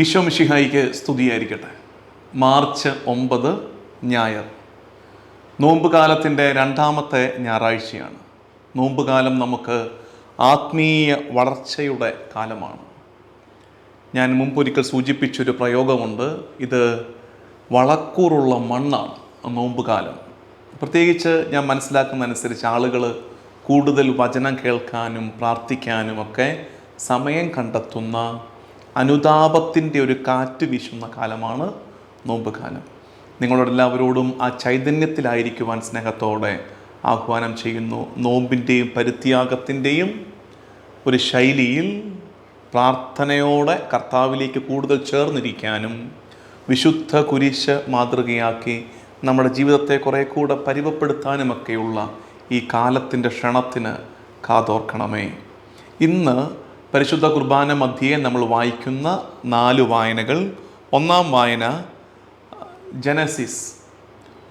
ഈശോ മിശിഹായിക്ക് സ്തുതിയായിരിക്കട്ടെ. മാർച്ച് 9 ഞായർ, നോമ്പ് കാലത്തിൻ്റെ രണ്ടാമത്തെ ഞായറാഴ്ചയാണ്. നോമ്പ് കാലം നമുക്ക് ആത്മീയ വളർച്ചയുടെ കാലമാണ്. ഞാൻ മുമ്പൊരിക്കൽ സൂചിപ്പിച്ചൊരു പ്രയോഗമുണ്ട്. ഇത് വളക്കൂറുള്ള മണ്ണാണ് നോമ്പ് കാലം. പ്രത്യേകിച്ച് ഞാൻ മനസ്സിലാക്കുന്നതനുസരിച്ച് ആളുകൾ കൂടുതൽ വചനം കേൾക്കാനും പ്രാർത്ഥിക്കാനും ഒക്കെ സമയം കണ്ടെത്തുന്ന അനുതാപത്തിൻ്റെ ഒരു കാറ്റ് വീശുന്ന കാലമാണ് നോമ്പ് കാലം. നിങ്ങളോടെല്ലാവരോടും ആ ചൈതന്യത്തിലായിരിക്കുവാൻ സ്നേഹത്തോടെ ആഹ്വാനം ചെയ്യുന്നു. നോമ്പിൻ്റെയും പരിത്യാഗത്തിൻ്റെയും ഒരു ശൈലിയിൽ പ്രാർത്ഥനയോടെ കർത്താവിലേക്ക് കൂടുതൽ ചേർന്നിരിക്കാനും വിശുദ്ധ കുരിശ് മാതൃകയാക്കി നമ്മുടെ ജീവിതത്തെ കുറേ കൂടെ പരിവപ്പെടുത്താനുമൊക്കെയുള്ള ഈ കാലത്തിൻ്റെ ക്ഷണത്തിന് കാതോർക്കണമേ. ഇന്ന് പരിശുദ്ധ കുർബാന മധ്യേ നമ്മൾ വായിക്കുന്ന 4 വായനകൾ. ഒന്നാം വായന ജനസിസ്,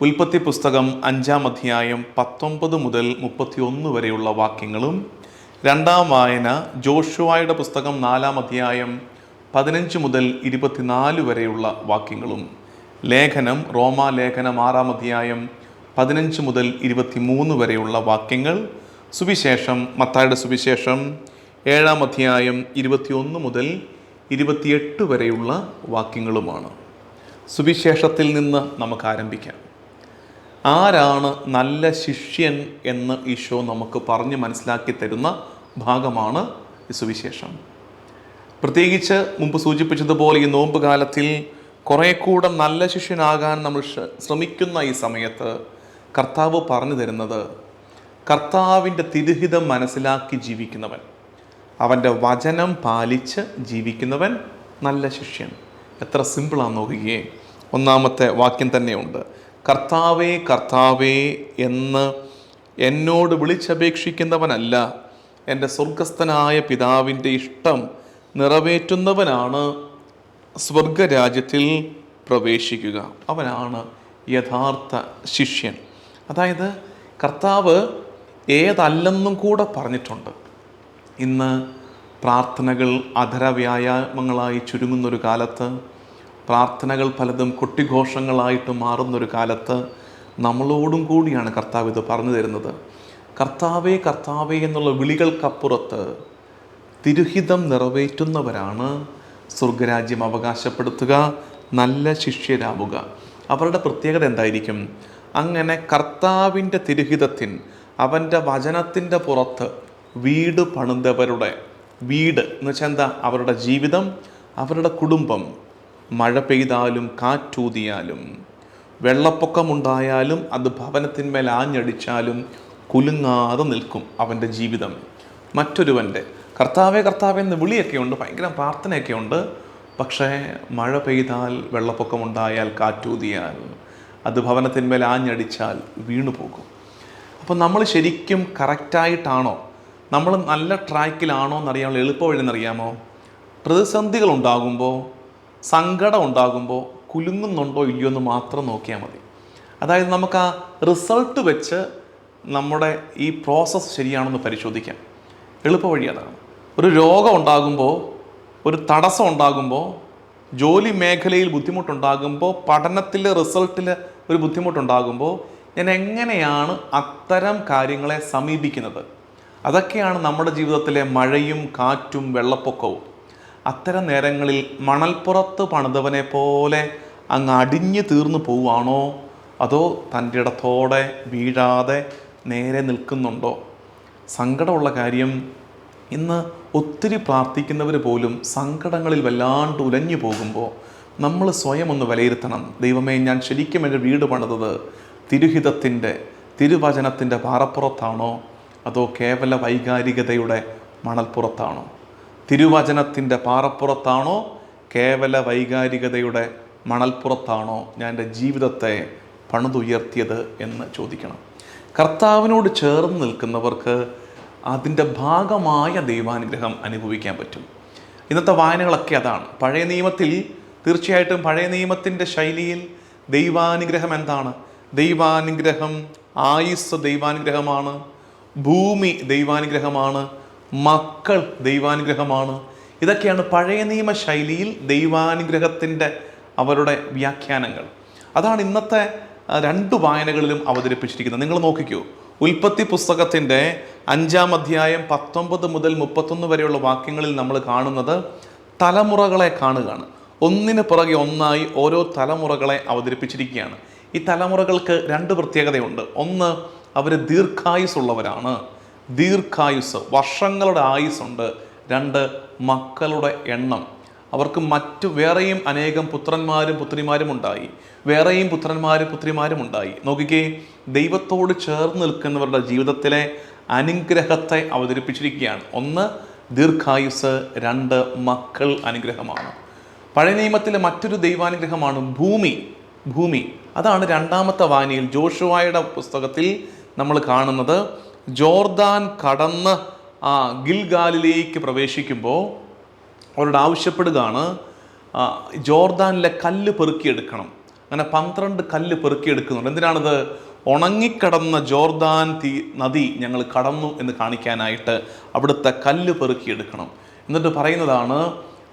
ഉൽപ്പത്തി പുസ്തകം 5-ാം അധ്യായം 19 മുതൽ 31 വരെയുള്ള വാക്യങ്ങളും. രണ്ടാം വായന ജോഷുവായുടെ പുസ്തകം 4-ാം അധ്യായം 15 മുതൽ 24 വരെയുള്ള വാക്യങ്ങളും. ലേഖനം റോമാ ലേഖനം 6-ാം അധ്യായം 15 മുതൽ 23 വരെയുള്ള വാക്യങ്ങൾ. സുവിശേഷം മത്തായിയുടെ സുവിശേഷം 7-ാം അധ്യായം 21 മുതൽ 28 വരെയുള്ള വാക്യങ്ങളുമാണ്. സുവിശേഷത്തിൽ നിന്ന് നമുക്ക് ആരംഭിക്കാം. ആരാണ് നല്ല ശിഷ്യൻ എന്ന് ഈശോ നമുക്ക് പറഞ്ഞ് മനസ്സിലാക്കി തരുന്ന ഭാഗമാണ് ഈ സുവിശേഷം. പ്രത്യേകിച്ച് മുമ്പ് സൂചിപ്പിച്ചതുപോലെ ഈ നോമ്പ് കാലത്തിൽ കുറേ കൂടെ നല്ല ശിഷ്യനാകാൻ നമ്മൾ ശ്രമിക്കുന്ന ഈ സമയത്ത് കർത്താവ് പറഞ്ഞു തരുന്നത്, കർത്താവിൻ്റെ തിരുഹിതം മനസ്സിലാക്കി ജീവിക്കുന്നവൻ, അവൻ്റെ വചനം പാലിച്ച് ജീവിക്കുന്നവൻ നല്ല ശിഷ്യൻ. എത്ര സിമ്പിളാന്ന് നോക്കുകയെ. ഒന്നാമത്തെ വാക്യം തന്നെയുണ്ട്, കർത്താവേ കർത്താവേ എന്ന് എന്നോട് വിളിച്ചപേക്ഷിക്കുന്നവനല്ല, എൻ്റെ സ്വർഗസ്ഥനായ പിതാവിൻ്റെ ഇഷ്ടം നിറവേറ്റുന്നവനാണ് സ്വർഗരാജ്യത്തിൽ പ്രവേശിക്കുക. അവനാണ് യഥാർത്ഥ ശിഷ്യൻ. അതായത് കർത്താവ് ഏതല്ലെന്നും കൂടെ പറഞ്ഞിട്ടുണ്ട്. ഇന്ന് പ്രാർത്ഥനകൾ അധര വ്യായാമങ്ങളായി ചുരുങ്ങുന്നൊരു കാലത്ത്, പ്രാർത്ഥനകൾ പലതും കൊട്ടിഘോഷങ്ങളായിട്ട് മാറുന്നൊരു കാലത്ത് നമ്മളോടും കൂടിയാണ് കർത്താവ് ഇത് പറഞ്ഞു തരുന്നത്. കർത്താവേ കർത്താവേ എന്നുള്ള വിളികൾക്കപ്പുറത്ത് തിരുഹിതം നിറവേറ്റുന്നവരാണ് സ്വർഗരാജ്യം അവകാശപ്പെടുത്തുക, നല്ല ശിഷ്യരാവുക. അവരുടെ പ്രത്യേകത എന്തായിരിക്കും? അങ്ങനെ കർത്താവിൻ്റെ തിരുഹിതത്തിൻ, അവൻ്റെ വചനത്തിൻ്റെ പുറത്ത് വീട് പണിതവരുടെ, വീട് എന്ന് വെച്ചാൽ എന്താ? അവരുടെ ജീവിതം, അവരുടെ കുടുംബം. മഴ പെയ്താലും കാറ്റൂതിയാലും വെള്ളപ്പൊക്കമുണ്ടായാലും അത് ഭവനത്തിന്മേൽ ആഞ്ഞടിച്ചാലും കുലുങ്ങാതെ നിൽക്കും അവൻ്റെ ജീവിതം. മറ്റൊരുവൻ്റെ കർത്താവേ കർത്താവേ എന്ന് വിളിയൊക്കെ ഉണ്ട്, ഭയങ്കര പ്രാർത്ഥനയൊക്കെ ഉണ്ട്. പക്ഷേ മഴ പെയ്താൽ, വെള്ളപ്പൊക്കമുണ്ടായാൽ, കാറ്റൂതിയാൽ അത് ഭവനത്തിന്മേൽ ആഞ്ഞടിച്ചാൽ വീണു പോകും. അപ്പോൾ നമ്മൾ ശരിക്കും കറക്റ്റായിട്ടാണോ, നമ്മൾ നല്ല ട്രാക്കിലാണോ എന്നറിയാമോ? എളുപ്പ വഴി എന്നറിയാമോ? പ്രതിസന്ധികൾ ഉണ്ടാകുമ്പോൾ, സങ്കടം ഉണ്ടാകുമ്പോൾ കുലുങ്ങുന്നുണ്ടോ ഇല്ലയോ എന്ന് മാത്രം നോക്കിയാൽ മതി. അതായത് നമുക്ക് ആ റിസൾട്ട് വെച്ച് നമ്മുടെ ഈ പ്രോസസ്സ് ശരിയാണെന്ന് പരിശോധിക്കാം. എളുപ്പ വഴി അതാണ്. ഒരു രോഗം ഉണ്ടാകുമ്പോൾ, ഒരു തടസ്സം ഉണ്ടാകുമ്പോൾ, ജോലി മേഖലയിൽ ബുദ്ധിമുട്ടുണ്ടാകുമ്പോൾ, പഠനത്തിലെ റിസൾട്ടിൽ ഒരു ബുദ്ധിമുട്ടുണ്ടാകുമ്പോൾ ഞാൻ എങ്ങനെയാണ് അത്തരം കാര്യങ്ങളെ സമീപിക്കുന്നത്? അതൊക്കെയാണ് നമ്മുടെ ജീവിതത്തിലെ മഴയും കാറ്റും വെള്ളപ്പൊക്കവും. അത്തരം നേരങ്ങളിൽ മണൽപ്പുറത്ത് പണിതവനെ പോലെ അങ്ങ് അടിഞ്ഞു തീർന്നു പോവുകയാണോ, അതോ തൻ്റെ ഇടത്തോടെ വീഴാതെ നേരെ നിൽക്കുന്നുണ്ടോ? സങ്കടമുള്ള കാര്യം, ഇന്ന് ഒത്തിരി പ്രാർത്ഥിക്കുന്നവർ പോലും സങ്കടങ്ങളിൽ വല്ലാണ്ട് ഉലഞ്ഞു പോകുമ്പോൾ നമ്മൾ സ്വയം ഒന്ന് വിലയിരുത്തണം. ദൈവമേ, ഞാൻ ശരിക്കും എൻ്റെ വീട് പണിതത് തിരുഹിതത്തിൻ്റെ, തിരുവചനത്തിൻ്റെ പാറപ്പുറത്താണോ, അതോ കേവല വൈകാരികതയുടെ മണൽപ്പുറത്താണോ? തിരുവചനത്തിൻ്റെ പാറപ്പുറത്താണോ, കേവല വൈകാരികതയുടെ മണൽപ്പുറത്താണോ ഞാൻ എൻ്റെ ജീവിതത്തെ പണിതുയർത്തിയത് എന്ന് ചോദിക്കണം. കർത്താവിനോട് ചേർന്ന് നിൽക്കുന്നവർക്ക് അതിൻ്റെ ഭാഗമായ ദൈവാനുഗ്രഹം അനുഭവിക്കാൻ പറ്റും. ഇന്നത്തെ വായനകളൊക്കെ അതാണ്. പഴയ നിയമത്തിൽ തീർച്ചയായിട്ടും പഴയ നിയമത്തിൻ്റെ ശൈലിയിൽ ദൈവാനുഗ്രഹം എന്താണ്? ദൈവാനുഗ്രഹം ആയുസ്സ് ദൈവാനുഗ്രഹമാണ്, ഭൂമി ദൈവാനുഗ്രഹമാണ്, മക്കൾ ദൈവാനുഗ്രഹമാണ്. ഇതൊക്കെയാണ് പഴയ നിയമ ശൈലിയിൽ ദൈവാനുഗ്രഹത്തിൻ്റെ അവരുടെ വ്യാഖ്യാനങ്ങൾ. അതാണ് ഇന്നത്തെ 2 വായനകളിലും അവതരിപ്പിച്ചിരിക്കുന്നത്. നിങ്ങൾ നോക്കിക്കൂ, ഉൽപ്പത്തി പുസ്തകത്തിൻ്റെ 5-ാം അധ്യായം 19 മുതൽ 31 വരെയുള്ള വാക്യങ്ങളിൽ നമ്മൾ കാണുന്നത് തലമുറകളെ കാണുകയാണ്. ഒന്നിന് പുറകെ ഒന്നായി ഓരോ തലമുറകളെ അവതരിപ്പിച്ചിരിക്കുകയാണ്. ഈ തലമുറകൾക്ക് 2 പ്രത്യേകതയുണ്ട്. ഒന്ന്, അവർ ദീർഘായുസ്സുള്ളവരാണ്. ദീർഘായുസ്, വർഷങ്ങളുടെ ആയുസ്സുണ്ട്. 2, മക്കളുടെ എണ്ണം. അവർക്ക് വേറെയും അനേകം പുത്രന്മാരും പുത്രിമാരും ഉണ്ടായി. വേറെയും പുത്രന്മാരും പുത്രിമാരും ഉണ്ടായി. നോക്കിക്കേ, ദൈവത്തോട് ചേർന്ന് നിൽക്കുന്നവരുടെ ജീവിതത്തിലെ അനുഗ്രഹത്തെ അവതരിപ്പിച്ചിരിക്കുകയാണ്. 1, ദീർഘായുസ്. 2, മക്കൾ അനുഗ്രഹമാണ്. പഴയ നിയമത്തിലെ മറ്റൊരു ദൈവാനുഗ്രഹമാണ് ഭൂമി. അതാണ് 2-ാമത്തെ വായനയിൽ ജോഷുവായുടെ പുസ്തകത്തിൽ നമ്മൾ കാണുന്നത്. ജോർദാൻ കടന്ന് ഗിൽഗാലിലേക്ക് പ്രവേശിക്കുമ്പോൾ അവരോട് ആവശ്യപ്പെടുകയാണ്, ജോർദാനിലെ കല്ല് പെറുക്കിയെടുക്കണം. അങ്ങനെ 12 കല്ല് പെറുക്കിയെടുക്കുന്നുണ്ട്. എന്തിനാണിത്? ഉണങ്ങിക്കിടന്ന ജോർദാൻ നദി ഞങ്ങൾ കടന്നു എന്ന് കാണിക്കാനായിട്ട് അവിടുത്തെ കല്ല് പെറുക്കിയെടുക്കണം. എന്നിട്ട് പറയുന്നതാണ്,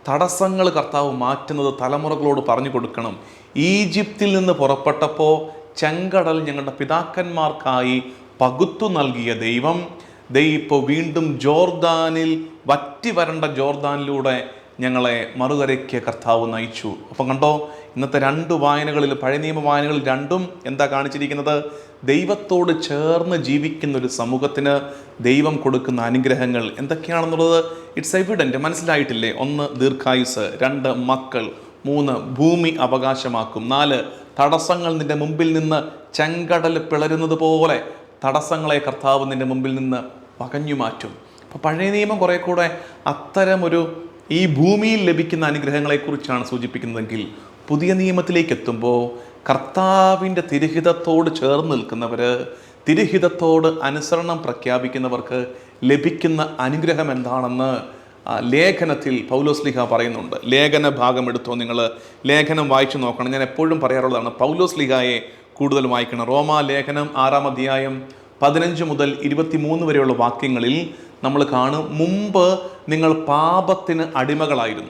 തടസ്സങ്ങൾ കർത്താവ് മാറ്റുന്നത് തലമുറകളോട് പറഞ്ഞു കൊടുക്കണം. ഈജിപ്തിൽ നിന്ന് പുറപ്പെട്ടപ്പോൾ ചെങ്കടൽ ഞങ്ങളുടെ പിതാക്കന്മാർക്കായി പകുത്തു നൽകിയ ദൈവം ഇപ്പോൾ വീണ്ടും ജോർദാനിൽ വറ്റി വരണ്ട ജോർദാനിലൂടെ ഞങ്ങളെ മറുകരയ്ക്ക് കർത്താവ് നയിച്ചു. അപ്പം കണ്ടോ, ഇന്നത്തെ 2 വായനകളിൽ, പഴയ നിയമ വായനകളിൽ 2ഉം എന്താ കാണിച്ചിരിക്കുന്നത്? ദൈവത്തോട് ചേർന്ന് ജീവിക്കുന്ന ഒരു സമൂഹത്തിന് ദൈവം കൊടുക്കുന്ന അനുഗ്രഹങ്ങൾ എന്തൊക്കെയാണെന്നുള്ളത് ഇറ്റ്സ് എവിഡൻറ്റ്. മനസ്സിലായിട്ടില്ലേ? 1, ദീർഘായുസ്. 2, മക്കൾ. 3, ഭൂമി അവകാശമാക്കും. 4, തടസ്സങ്ങൾ നിന്റെ മുമ്പിൽ നിന്ന് ചെങ്കടൽ പിളരുന്നത് പോലെ തടസ്സങ്ങളെ കർത്താവ് നിന്റെ മുമ്പിൽ നിന്ന് പകഞ്ഞു മാറ്റും. അപ്പോൾ പഴയ നിയമം കുറെ കൂടെ അത്തരമൊരു ഈ ഭൂമിയിൽ ലഭിക്കുന്ന അനുഗ്രഹങ്ങളെക്കുറിച്ചാണ് സൂചിപ്പിക്കുന്നതെങ്കിൽ, പുതിയ നിയമത്തിലേക്ക് എത്തുമ്പോൾ കർത്താവിൻ്റെ തിരുഹിതത്തോട് ചേർന്ന് നിൽക്കുന്നവർ, തിരുഹിതത്തോട് അനുസരണം പ്രഖ്യാപിക്കുന്നവർക്ക് ലഭിക്കുന്ന അനുഗ്രഹം എന്താണെന്ന് ലേഖനത്തിൽ പൗലോസ്ലീഹ പറയുന്നുണ്ട്. ലേഖന ഭാഗം എടുത്തോ, നിങ്ങൾ ലേഖനം വായിച്ചു നോക്കണം. ഞാൻ എപ്പോഴും പറയാറുള്ളതാണ്, പൗലോസ്ലീഹയെ കൂടുതൽ വായിക്കണം. റോമാ ലേഖനം 6-ാം അധ്യായം 15 മുതൽ 23 വരെയുള്ള വാക്യങ്ങളിൽ നമ്മൾ കാണും, മുമ്പ് നിങ്ങൾ പാപത്തിന് അടിമകളായിരുന്നു.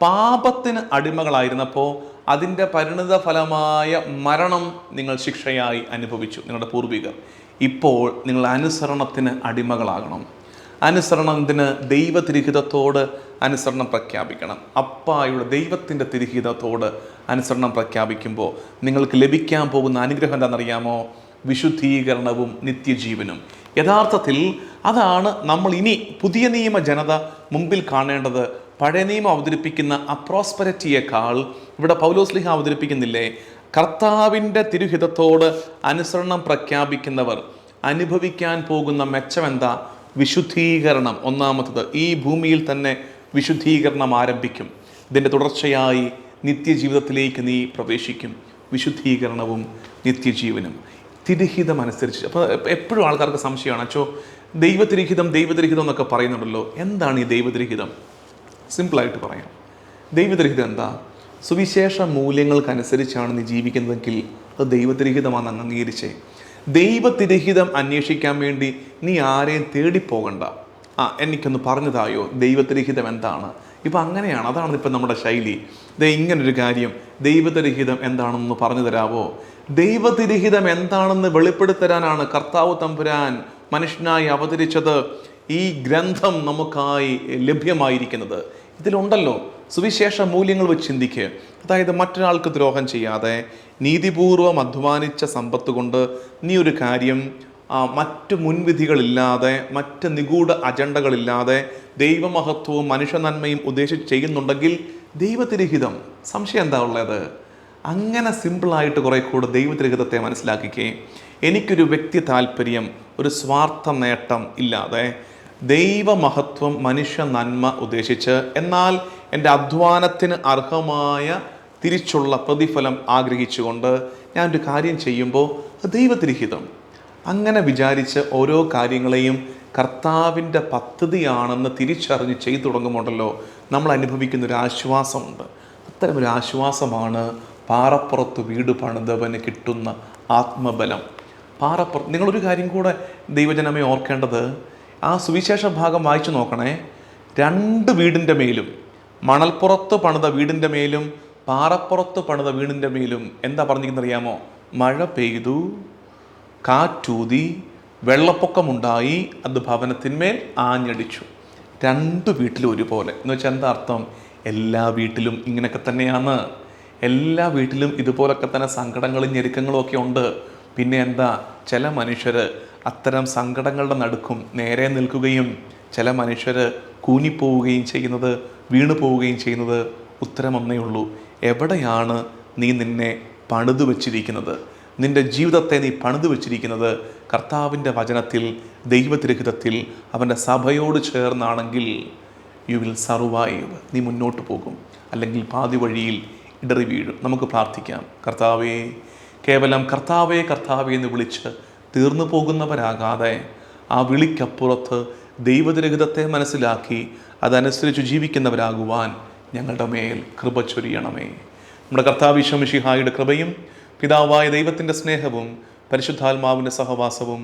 പാപത്തിന് അടിമകളായിരുന്നപ്പോൾ അതിൻ്റെ പരിണിത ഫലമായ മരണം നിങ്ങൾ ശിക്ഷയായി അനുഭവിച്ചു, നിങ്ങളുടെ പൂർവികർ. ഇപ്പോൾ നിങ്ങൾ അനുസരണത്തിന് അടിമകളാകണം. അനുസരണത്തിന് ദൈവതിരുഹിതത്തോട് അനുസരണം പ്രഖ്യാപിക്കണം. അപ്പായുടെ ദൈവത്തിൻ്റെ തിരുഹിതത്തോട് അനുസരണം പ്രഖ്യാപിക്കുമ്പോൾ നിങ്ങൾക്ക് ലഭിക്കാൻ പോകുന്ന അനുഗ്രഹം എന്താണെന്നറിയാമോ? വിശുദ്ധീകരണവും നിത്യജീവനും. യഥാർത്ഥത്തിൽ അതാണ് നമ്മൾ ഇനി പുതിയ നിയമ ജനത മുമ്പിൽ കാണേണ്ടത്. പഴയ നിയമം അവതരിപ്പിക്കുന്ന അപ്രോസ്പെരിറ്റിയേക്കാൾ ഇവിടെ പൗലോസ്ലീഹ അവതരിപ്പിക്കുന്നില്ലേ, കർത്താവിൻ്റെ തിരുഹിതത്തോട് അനുസരണം പ്രഖ്യാപിക്കുന്നവർ അനുഭവിക്കാൻ പോകുന്ന മെച്ചമെന്താ? വിശുദ്ധീകരണം. 1-ാമത്തത്, ഈ ഭൂമിയിൽ തന്നെ വിശുദ്ധീകരണം ആരംഭിക്കും. ഇതിൻ്റെ തുടർച്ചയായി നിത്യജീവിതത്തിലേക്ക് നീ പ്രവേശിക്കും. വിശുദ്ധീകരണവും നിത്യജീവനും തിരുഹിതം അനുസരിച്ച്. അപ്പോൾ എപ്പോഴും ആൾക്കാർക്ക് സംശയമാണ്, അച്ചോ ദൈവതിരുഹിതം എന്നൊക്കെ പറയുന്നുണ്ടല്ലോ, എന്താണ് ഈ ദൈവതിരുഹിതം? സിമ്പിളായിട്ട് പറയാം. ദൈവതിരുഹിതം എന്താ? സുവിശേഷ മൂല്യങ്ങൾക്കനുസരിച്ചാണ് നീ ജീവിക്കുന്നതെങ്കിൽ അത് ദൈവതിരുഹിതമാണ് അംഗീകരിച്ചേ. ദൈവതിരുഹിതം അന്വേഷിക്കാൻ വേണ്ടി നീ ആരെയും തേടിപ്പോകണ്ട. എനിക്കൊന്ന് പറഞ്ഞതായോ ദൈവതിരുഹിതം എന്താണ്? ഇപ്പം അങ്ങനെയാണ്, അതാണ് ഇപ്പം നമ്മുടെ ശൈലി. ഇങ്ങനൊരു കാര്യം, ദൈവതിരുഹിതം എന്താണെന്ന് പറഞ്ഞു തരാവോ? ദൈവതിരുഹിതം എന്താണെന്ന് വെളിപ്പെടുത്തരാനാണ് കർത്താവ് തമ്പുരാൻ മനുഷ്യനായി അവതരിച്ചത്. ഈ ഗ്രന്ഥം നമുക്കായി ലഭ്യമായിരിക്കുന്നത് ഇതിലുണ്ടല്ലോ. സുവിശേഷ മൂല്യങ്ങൾ വെച്ച് ചിന്തിക്കുക. അതായത് മറ്റൊരാൾക്ക് ദ്രോഹം ചെയ്യാതെ നീതിപൂർവം അധ്വാനിച്ച സമ്പത്ത് കൊണ്ട് നീ ഒരു കാര്യം മറ്റ് മുൻവിധികളില്ലാതെ, മറ്റ് നിഗൂഢ അജണ്ടകളില്ലാതെ ദൈവമഹത്വവും മനുഷ്യ നന്മയും ഉദ്ദേശിച്ച് ചെയ്യുന്നുണ്ടെങ്കിൽ ദൈവതിരുഹിതം. സംശയം എന്താ ഉള്ളത്? അങ്ങനെ സിമ്പിളായിട്ട് കുറെ കൂടെ ദൈവതിരുഹിതത്തെ മനസ്സിലാക്കിക്കേ. എനിക്കൊരു വ്യക്തി താല്പര്യം, ഒരു സ്വാർത്ഥ നേട്ടം ഇല്ലാതെ ദൈവമഹത്വം മനുഷ്യ നന്മ ഉദ്ദേശിച്ച്, എന്നാൽ എൻ്റെ അധ്വാനത്തിന് അർഹമായ തിരിച്ചുള്ള പ്രതിഫലം ആഗ്രഹിച്ചുകൊണ്ട് ഞാനൊരു കാര്യം ചെയ്യുമ്പോൾ ദൈവതിരുഹിതം. അങ്ങനെ വിചാരിച്ച് ഓരോ കാര്യങ്ങളെയും കർത്താവിൻ്റെ പദ്ധതിയാണെന്ന് തിരിച്ചറിഞ്ഞ് ചെയ്തു തുടങ്ങുമ്പോണ്ടല്ലോ നമ്മൾ അനുഭവിക്കുന്നൊരു ആശ്വാസമുണ്ട്. അത്തരമൊരു ആശ്വാസമാണ് പാറപ്പുറത്ത് വീട് പണിതവന് കിട്ടുന്ന ആത്മബലം. നിങ്ങളൊരു കാര്യം കൂടെ ദൈവജനമേ ഓർക്കേണ്ടത്, ആ സുവിശേഷ ഭാഗം വായിച്ചു നോക്കണേ. 2 വീടിൻ്റെ മേലും, മണൽപ്പുറത്ത് പണിത വീടിൻ്റെ മേലും പാറപ്പുറത്ത് പണിത വീടിൻ്റെ മേലും എന്താ പറഞ്ഞിരിക്കുന്നറിയാമോ? മഴ പെയ്തു, കാറ്റൂതി, വെള്ളപ്പൊക്കമുണ്ടായി, അത് ഭവനത്തിന്മേൽ ആഞ്ഞടിച്ചു. 2 വീട്ടിലും ഒരുപോലെ. എന്ന് വെച്ചാൽ എന്താ അർത്ഥം? എല്ലാ വീട്ടിലും ഇങ്ങനെയൊക്കെ തന്നെയാണ്. എല്ലാ വീട്ടിലും ഇതുപോലൊക്കെ തന്നെ സങ്കടങ്ങളും ഞെരുക്കങ്ങളും ഒക്കെ ഉണ്ട്. പിന്നെ എന്താ, ചില മനുഷ്യർ അത്തരം സങ്കടങ്ങളുടെ നടുക്കും നേരെ നിൽക്കുകയും ചില മനുഷ്യർ കൂനിപ്പോവുകയും ചെയ്യുന്നത്, വീണു പോവുകയും ചെയ്യുന്നത്. ഉത്തരം ഒന്നേ ഉള്ളൂ. എവിടെയാണ് നീ നിന്നെ പണിതു വച്ചിരിക്കുന്നത്? നിൻ്റെ ജീവിതത്തെ നീ പണിതു വച്ചിരിക്കുന്നത് കർത്താവിൻ്റെ വചനത്തിൽ, ദൈവതിരഹിതത്തിൽ, അവൻ്റെ സഭയോട് ചേർന്നാണെങ്കിൽ യു വിൽ സർവൈവ്. നീ മുന്നോട്ട് പോകും. അല്ലെങ്കിൽ പാതി വഴിയിൽ ഇടറി വീഴും. നമുക്ക് പ്രാർത്ഥിക്കാം. കർത്താവേ, കേവലം കർത്താവേ കർത്താവേ എന്ന് വിളിച്ച് തീർന്നു പോകുന്നവരാകാതെ ആ വിളിക്കപ്പുറത്ത് ദൈവതിരഹിതത്തെ മനസ്സിലാക്കി അതനുസരിച്ച് ജീവിക്കുന്നവരാകുവാൻ ഞങ്ങളുടെ മേൽ കൃപ ചൊരിയണമേ. നമ്മുടെ കർത്താവ് ഈശോ മിശിഹായുടെ കൃപയും പിതാവായ ദൈവത്തിൻ്റെ സ്നേഹവും പരിശുദ്ധാത്മാവിൻ്റെ സഹവാസവും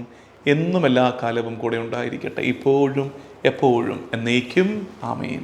എന്നും എല്ലാ കാലവും കൂടെ ഉണ്ടായിരിക്കട്ടെ, ഇപ്പോഴും എപ്പോഴും എന്നേക്കും. ആമേൻ.